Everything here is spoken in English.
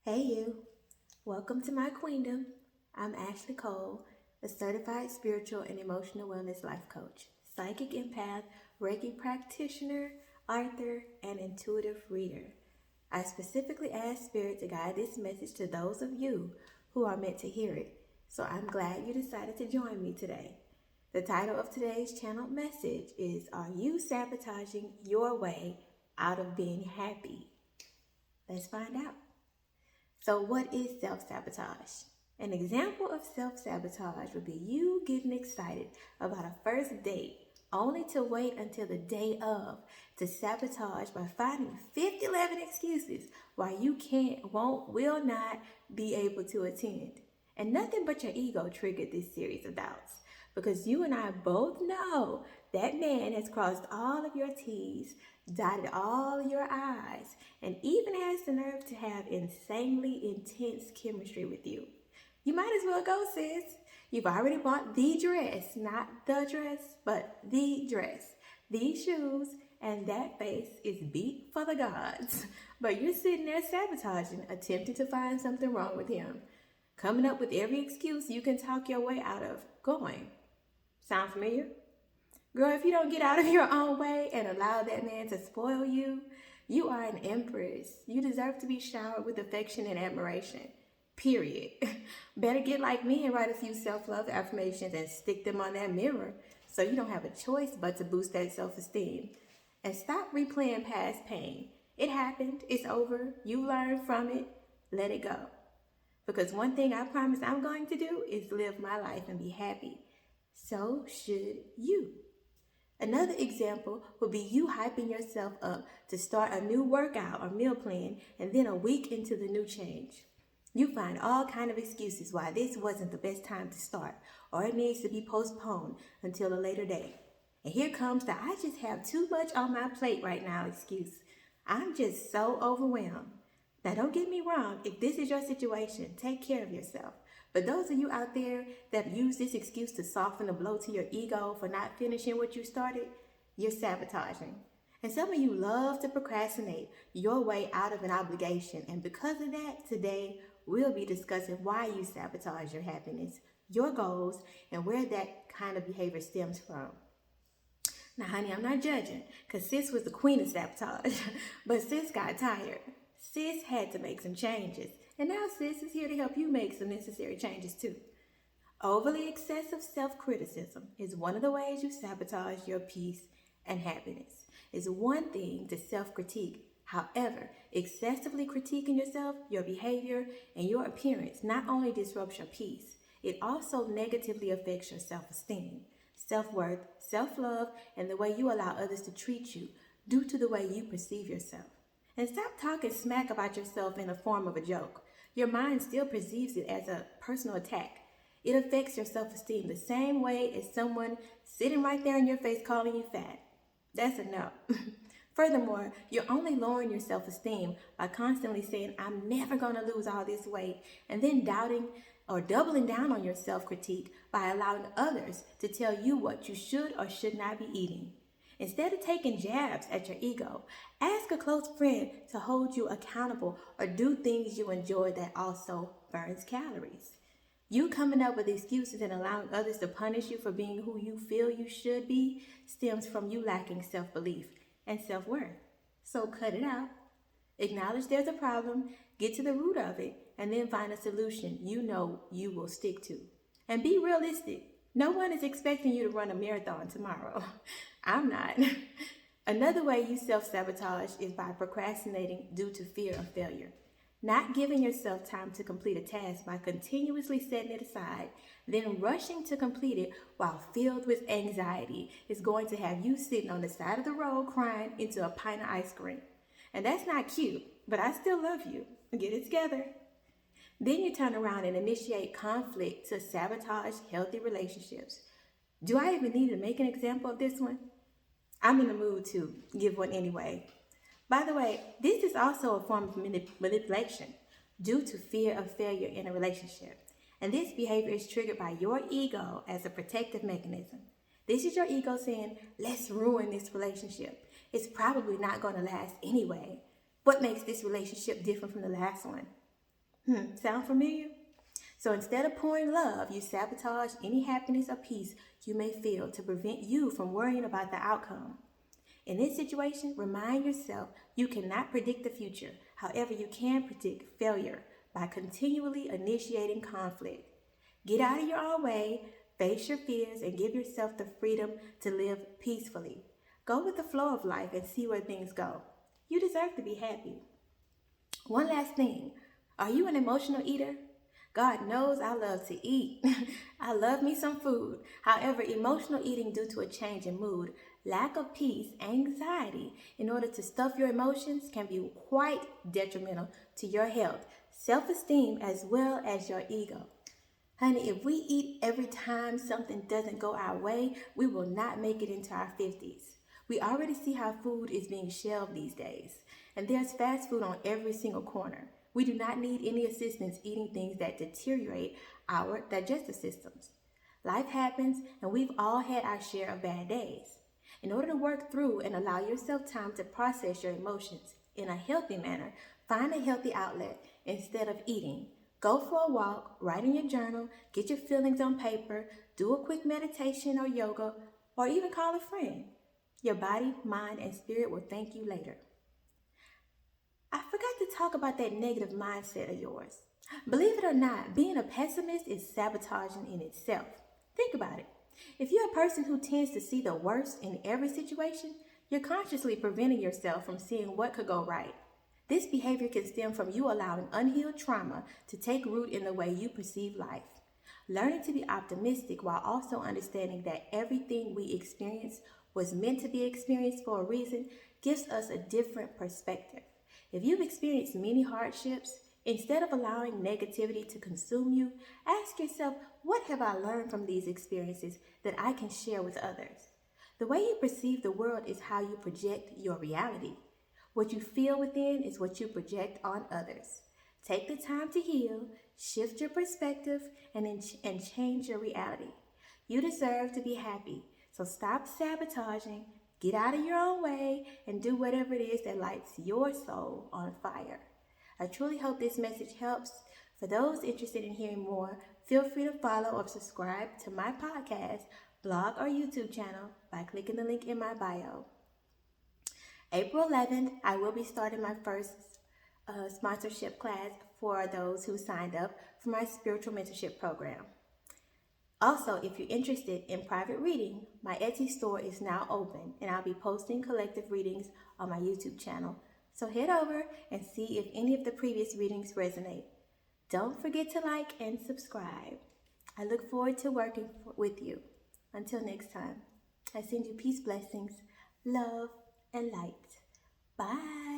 Hey you, welcome to my queendom. I'm Ashley Cole, a certified spiritual and emotional wellness life coach, psychic empath, Reiki practitioner, author, and intuitive reader. I specifically ask Spirit to guide this message to those of you who are meant to hear it, so I'm glad you decided to join me today. The title of today's channeled message is Are You Sabotaging Your Way Out of Being Happy? Let's find out. So what is self-sabotage? An example of self-sabotage would be you getting excited about a first date only to wait until the day of to sabotage by finding 11 excuses why you can't, won't, will not be able to attend. And nothing but your ego triggered this series of doubts, because you and I both know that man has crossed all of your T's, dotted all of your I's, and even has the nerve to have insanely intense chemistry with you. You might as well go, sis. You've already bought the dress, not the dress, but the dress, these shoes, and that face is beat for the gods. But you're sitting there sabotaging, attempting to find something wrong with him, coming up with every excuse you can talk your way out of going. Sound familiar? Girl, if you don't get out of your own way and allow that man to spoil you, you are an empress. You deserve to be showered with affection and admiration. Period. Better get like me and write a few self-love affirmations and stick them on that mirror so you don't have a choice but to boost that self-esteem. And stop replaying past pain. It happened. It's over. You learned from it. Let it go. Because one thing I promise I'm going to do is live my life and be happy. So should you. Another example would be you hyping yourself up to start a new workout or meal plan, and then a week into the new change, you find all kind of excuses why this wasn't the best time to start, or it needs to be postponed until a later date. And here comes the I just have too much on my plate right now excuse. I'm just so overwhelmed. Now don't get me wrong, if this is your situation, take care of yourself. But those of you out there that use this excuse to soften the blow to your ego for not finishing what you started, you're sabotaging. And some of you love to procrastinate your way out of an obligation. And because of that, today we'll be discussing why you sabotage your happiness, your goals, and where that kind of behavior stems from. Now, honey, I'm not judging, because sis was the queen of sabotage. But sis got tired. Sis had to make some changes. And now sis is here to help you make some necessary changes too. Overly excessive self-criticism is one of the ways you sabotage your peace and happiness. It's one thing to self-critique. However, excessively critiquing yourself, your behavior, and your appearance not only disrupts your peace, it also negatively affects your self-esteem, self-worth, self-love, and the way you allow others to treat you due to the way you perceive yourself. And stop talking smack about yourself in the form of a joke. Your mind still perceives it as a personal attack. It affects your self-esteem the same way as someone sitting right there in your face calling you fat. That's a no. Furthermore, you're only lowering your self-esteem by constantly saying, I'm never going to lose all this weight, and then doubting or doubling down on your self-critique by allowing others to tell you what you should or should not be eating. Instead of taking jabs at your ego, ask a close friend to hold you accountable or do things you enjoy that also burns calories. You coming up with excuses and allowing others to punish you for being who you feel you should be stems from you lacking self-belief and self-worth. So cut it out. Acknowledge there's a problem, get to the root of it, and then find a solution you know you will stick to. And be realistic. No one is expecting you to run a marathon tomorrow. I'm not. Another way you self-sabotage is by procrastinating due to fear of failure. Not giving yourself time to complete a task by continuously setting it aside, then rushing to complete it while filled with anxiety is going to have you sitting on the side of the road crying into a pint of ice cream. And that's not cute, but I still love you. Get it together. Then you turn around and initiate conflict to sabotage healthy relationships. Do I even need to make an example of this one? I'm in the mood to give one anyway. By the way, this is also a form of manipulation due to fear of failure in a relationship. And this behavior is triggered by your ego as a protective mechanism. This is your ego saying, let's ruin this relationship. It's probably not going to last anyway. What makes this relationship different from the last one? Sound familiar? So instead of pouring love, you sabotage any happiness or peace you may feel to prevent you from worrying about the outcome. In this situation, remind yourself you cannot predict the future. However, you can predict failure by continually initiating conflict. Get out of your own way, face your fears, and give yourself the freedom to live peacefully. Go with the flow of life and see where things go. You deserve to be happy. One last thing. Are you an emotional eater? God knows I love to eat. I love me some food. However, emotional eating due to a change in mood, lack of peace, anxiety, in order to stuff your emotions can be quite detrimental to your health, self-esteem, as well as your ego. Honey, if we eat every time something doesn't go our way, we will not make it into our 50s. We already see how food is being shelved these days, and there's fast food on every single corner. We do not need any assistance eating things that deteriorate our digestive systems. Life happens, and we've all had our share of bad days. In order to work through and allow yourself time to process your emotions in a healthy manner, find a healthy outlet instead of eating. Go for a walk, write in your journal, get your feelings on paper, do a quick meditation or yoga, or even call a friend. Your body, mind, and spirit will thank you later. I forgot to talk about that negative mindset of yours. Believe it or not, being a pessimist is sabotaging in itself. Think about it. If you're a person who tends to see the worst in every situation, you're consciously preventing yourself from seeing what could go right. This behavior can stem from you allowing unhealed trauma to take root in the way you perceive life. Learning to be optimistic while also understanding that everything we experience was meant to be experienced for a reason gives us a different perspective. If you've experienced many hardships, instead of allowing negativity to consume you, ask yourself, what have I learned from these experiences that I can share with others? The way you perceive the world is how you project your reality. What you feel within is what you project on others. Take the time to heal, shift your perspective, and change your reality. You deserve to be happy, so stop sabotaging, get out of your own way, and do whatever it is that lights your soul on fire. I truly hope this message helps. For those interested in hearing more, feel free to follow or subscribe to my podcast, blog, or YouTube channel by clicking the link in my bio. April 11th, I will be starting my first sponsorship class for those who signed up for my spiritual mentorship program. Also, if you're interested in private reading, my Etsy store is now open, and I'll be posting collective readings on my YouTube channel. So head over and see if any of the previous readings resonate. Don't forget to like and subscribe. I look forward to working with you. Until next time, I send you peace, blessings, love, and light. Bye.